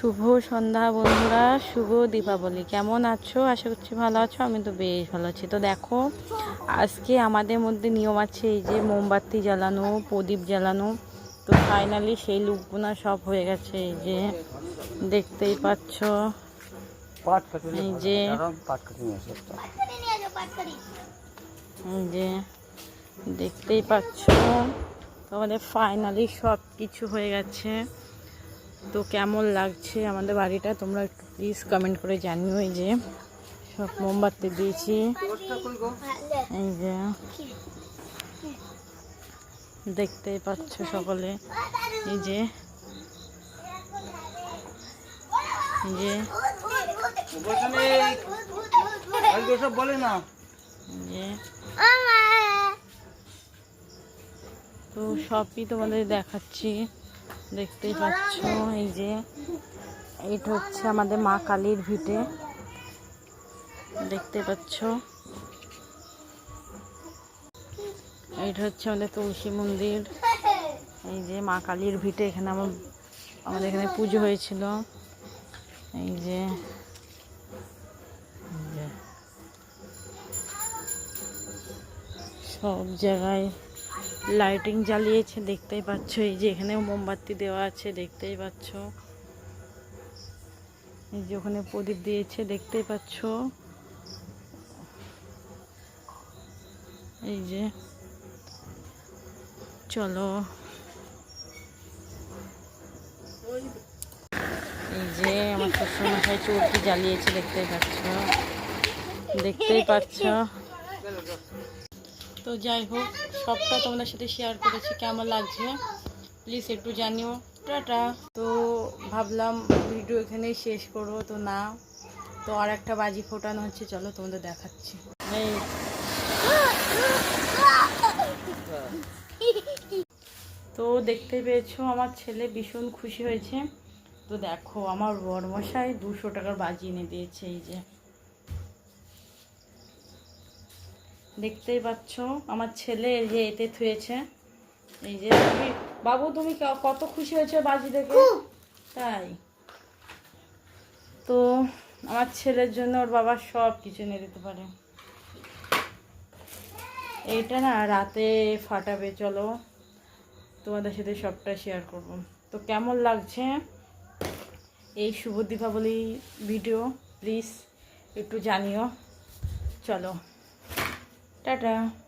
শুভ সন্ধ্যা বন্ধুরা, শুভ দীপাবলি। কেমন আছো? আশা করছি ভালো আছো। আমি তো বেশ ভালো আছি। তো দেখো, আজকে আমাদের মধ্যে নিয়ম আছে এই যে মোমবাতি জ্বালানো, প্রদীপ জ্বালানো। তো ফাইনালি সেই লুকগুনা সব হয়ে গেছে। এই যে দেখতেই পাচ্ছ, এই যে দেখতেই পাচ্ছ, তোমাদের ফাইনালি সব কিছু হয়ে গেছে। তো কেমন লাগছে আমাদের বাড়িটা তোমরা একটু প্লিজ কমেন্ট করে জানিও। এই যে সব মোমবাতি দিয়েছি, এই যে দেখতেই পাচ্ছ সকলে। এই যে তো সবই তোমাদের দেখাচ্ছি, দেখতেই পাচ্ছ। এই যে এইটা হচ্ছে আমাদের মা কালীর ভিটে, দেখতে পাচ্ছ। এইটা হচ্ছে আমাদের তুলসী মন্দির। এই যে মা কালীর ভিটে, এখানে আমাদের এখানে পুজো হয়েছিল। এই যে সব জায়গায় লাইটিং জ্বালিয়েছে, দেখতেই পাচ্ছ। এই যে এখানেও মোমবাতি দেওয়া আছে, দেখতেই পাচ্ছ। এই যে ওখানে প্রদীপ দিয়েছে, দেখতেই পাচ্ছ। এই যে চলো, এই যে আমার শ্বশুরমশাই চৌকি জ্বালিয়েছে, দেখতেই পাচ্ছ। তো যাই হোক, সবটা তোমাদের সাথে শেয়ার করেছি। কেমন লাগছে প্লিজ একটু জানিও। টাটা। তো ভাবলাম ভিডিও এখানেই শেষ করবো, তো না, তো আর একটা বাজি ফোটানো হচ্ছে, চলো তোমাদের দেখাচ্ছি। তো দেখতে পেয়েছো, আমার ছেলে ভীষণ খুশি হয়েছে। তো দেখো, আমার বড়মশাই 200 টাকার বাজি এনে দিয়েছে। এই যে দেখতেই পাচ্ছ, আমার ছেলে এই যে এতে থুয়েছে। এই যে বাবু, তুমি কত খুশি হয়েছে বাজি দেখে? তাই তো আমার ছেলের জন্য ওর বাবা সব কিছু এনে দিতে পারে। এইটা না রাতে ফাটাবে, চলো তোমাদের সাথে সবটা শেয়ার করব। তো কেমন লাগছে এই শুভ দীপাবলি ভিডিও প্লিজ একটু জানিও। চলো টাটা।